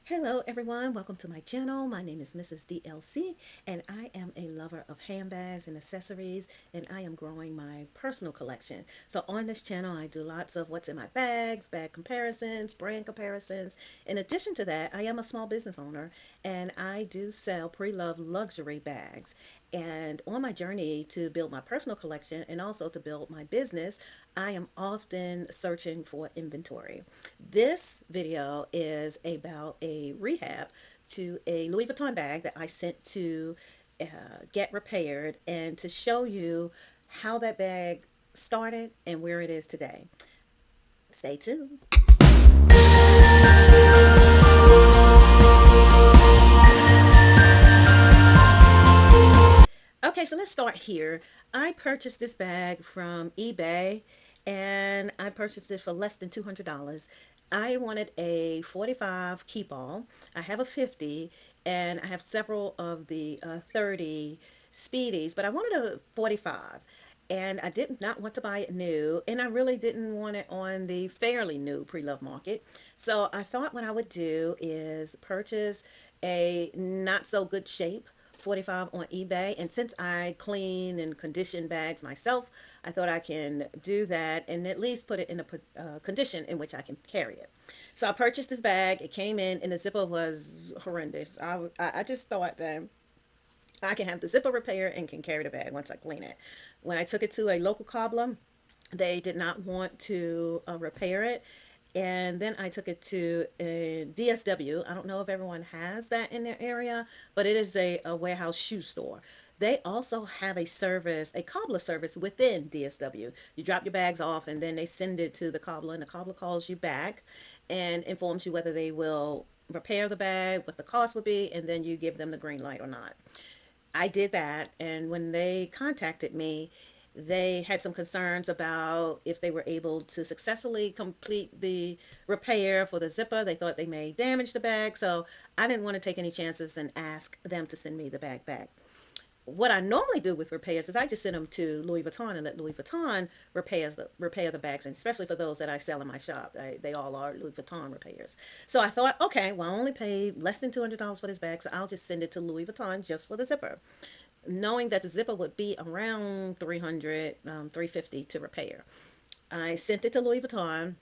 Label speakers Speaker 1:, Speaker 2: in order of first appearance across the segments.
Speaker 1: Hello everyone, welcome to my channel. My name is Mrs. DLC and I am a lover of handbags and accessories, and I am growing my personal collection. So on this channel I do lots of what's in my bags, bag comparisons, brand comparisons. In addition to that, I am a small business owner and I do sell pre-loved luxury bags. And on my journey to build my personal collection and also to build my business, I am often searching for inventory. This video is about a rehab to a Louis Vuitton bag that I sent to get repaired, and to show you how that bag started and where it is today. Stay tuned. Okay, so let's start here. I purchased this bag from eBay and I purchased it for less than $200. I wanted a 45 keep-all. I have a 50 and I have several of the 30 speedies, but I wanted a 45. And I did not want to buy it new, and I really didn't want it on the fairly new pre-love market. So I thought what I would do is purchase a not so good shape 45 on eBay. And since I clean and condition bags myself, I thought I can do that and at least put it in a condition in which I can carry it. So I purchased this bag. It came in and the zipper was horrendous. I just thought that I can have the zipper repair and can carry the bag once I clean it. When I took it to a local cobbler, they did not want to repair it. And then I took it to a DSW. I don't know if everyone has that in their area, but it is a warehouse shoe store. They also have a service, a cobbler service within DSW. You drop your bags off and then they send it to the cobbler, and the cobbler calls you back and informs you whether they will repair the bag, what the cost would be, and then you give them the green light or not. I did that, and when they contacted me, they had some concerns about if they were able to successfully complete the repair for the zipper. They thought they may damage the bag, so I didn't want to take any chances and ask them to send me the bag back. What I normally do with repairs is I just send them to Louis Vuitton and let Louis Vuitton repair the bags, and especially for those that I sell in my shop, they all are Louis Vuitton repairs. So I thought, okay, well, I only paid less than $200 for this bag, so I'll just send it to Louis Vuitton just for the zipper, knowing that the zipper would be around 300, 350 to repair. I sent it to Louis Vuitton.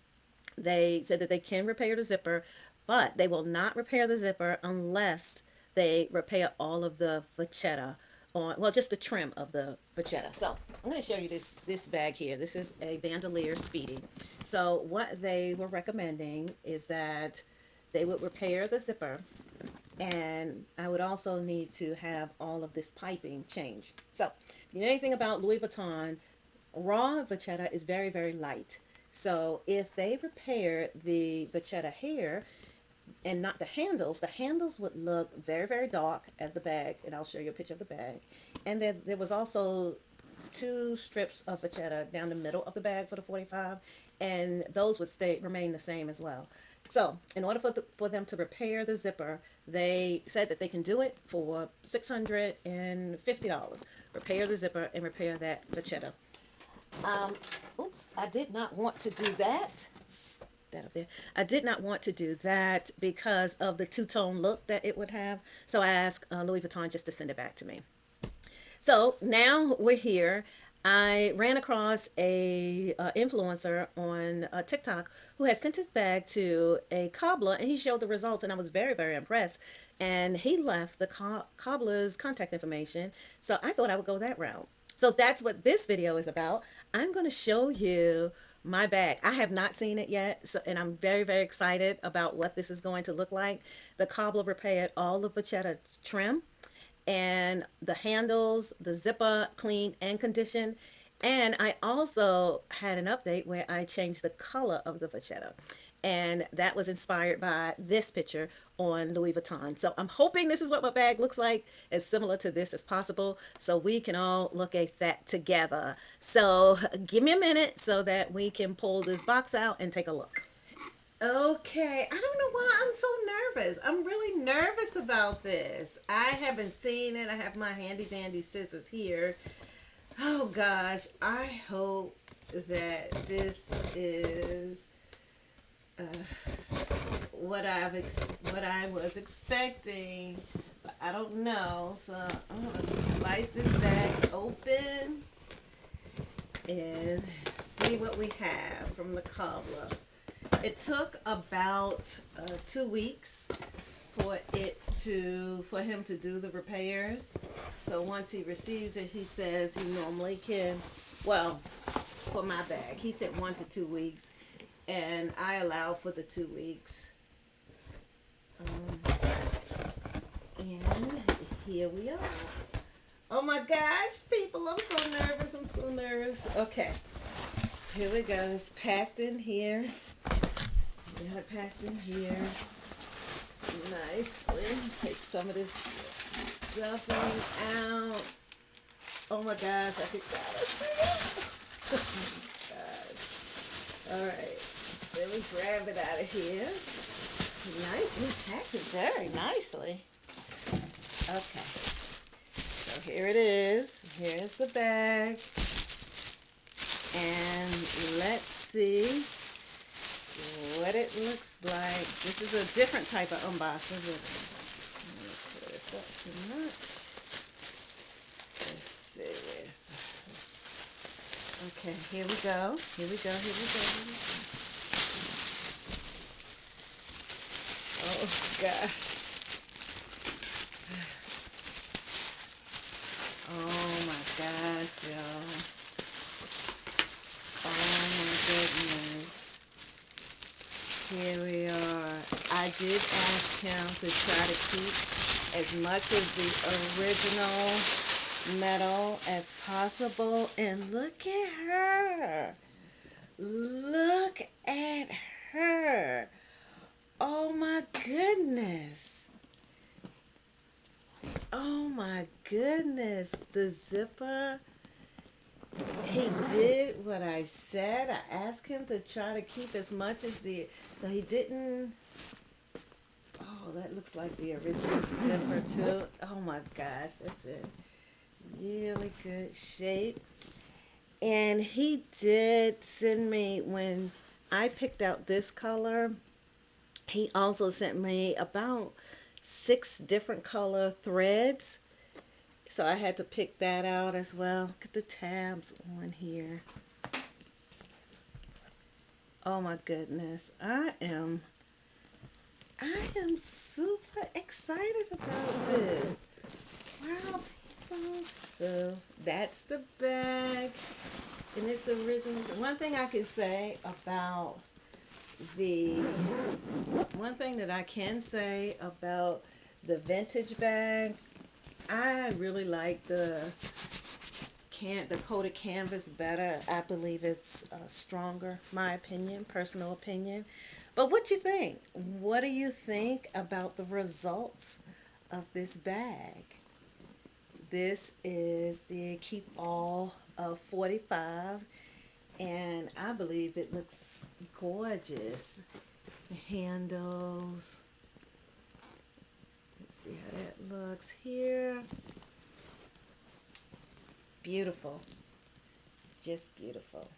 Speaker 1: They said that they can repair the zipper, but they will not repair the zipper unless they repair all of the vachetta on, well, just the trim of the vachetta. So I'm going to show you this bag here. This is a bandolier speedy. So what they were recommending is that they would repair the zipper, and I would also need to have all of this piping changed. So, you know anything about Louis Vuitton, raw vachetta is very, very light. So if they repair the vachetta hair and not the handles would look very, very dark as the bag, and I'll show you a picture of the bag. And then there was also two strips of vachetta down the middle of the bag for the 45, and those would remain the same as well. So in order for them to repair the zipper, they said that they can do it for $650. Repair the zipper and repair that vachetta. Oops, I did not want to do that. That up there. I did not want to do that because of the two-tone look that it would have. So I asked Louis Vuitton just to send it back to me. So now we're here. I ran across a influencer on TikTok who had sent his bag to a cobbler, and he showed the results, and I was very, very impressed. And he left the cobbler's contact information, so I thought I would go that route. So that's what this video is about. I'm going to show you my bag. I have not seen it yet, so, and I'm very, very excited about what this is going to look like. The cobbler repaired all the vachetta trim and the handles, the zipper clean and conditioned. And I also had an update where I changed the color of the vachetta. And that was inspired by this picture on Louis Vuitton. So I'm hoping this is what my bag looks like, as similar to this as possible, so we can all look at that together. So give me a minute so that we can pull this box out and take a look. Okay, I don't know why I'm so nervous. I'm really nervous about this. I haven't seen it. I have my handy dandy scissors here. Oh gosh, I hope that this is what I was expecting, but I don't know. So I'm gonna slice this bag open and see what we have from the cobbler. It took about 2 weeks for him to do the repairs. So once he receives it, he says he normally can. Well, for my bag, he said 1 to 2 weeks, and I allow for the 2 weeks. And here we are. Oh my gosh, people, I'm so nervous. I'm so nervous. Okay, here we go. It's packed in here. Got it packed in here nicely. Take some of this stuffing out. Oh my gosh, I think that is it. Oh my gosh. Alright, let me grab it out of here. Nicely packed it very nicely. Okay, so here it is. Here's the bag. And let's see what it looks like. This is a different type of unboxing. Let me put this up too much. Let's see. Okay, here we go. Here we go. Here we go. Oh gosh. Oh my gosh, y'all. Oh my goodness. Here we are. I did ask him to try to keep as much of the original metal as possible. And look at her. Look at her. Oh my goodness. Oh my goodness. The zipper. He did what I said. I asked him to try to keep as much as so he didn't. Oh, that looks like the original zipper too. Oh my gosh, that's in really good shape. And he did send me, when I picked out this color, he also sent me about 6 different color threads. So I had to pick that out as well. Look at the tabs on here. Oh my goodness. I am super excited about this. Wow, people. So that's the bag in its original. One thing I can say about one thing that I can say about the vintage bags, I really like the coated canvas better. I believe it's stronger, my opinion, personal opinion. But what you think? What do you think about the results of this bag? This is the Keep All of 45, and I believe it looks gorgeous. The handles. Let's see how that looks here. Beautiful. Just beautiful.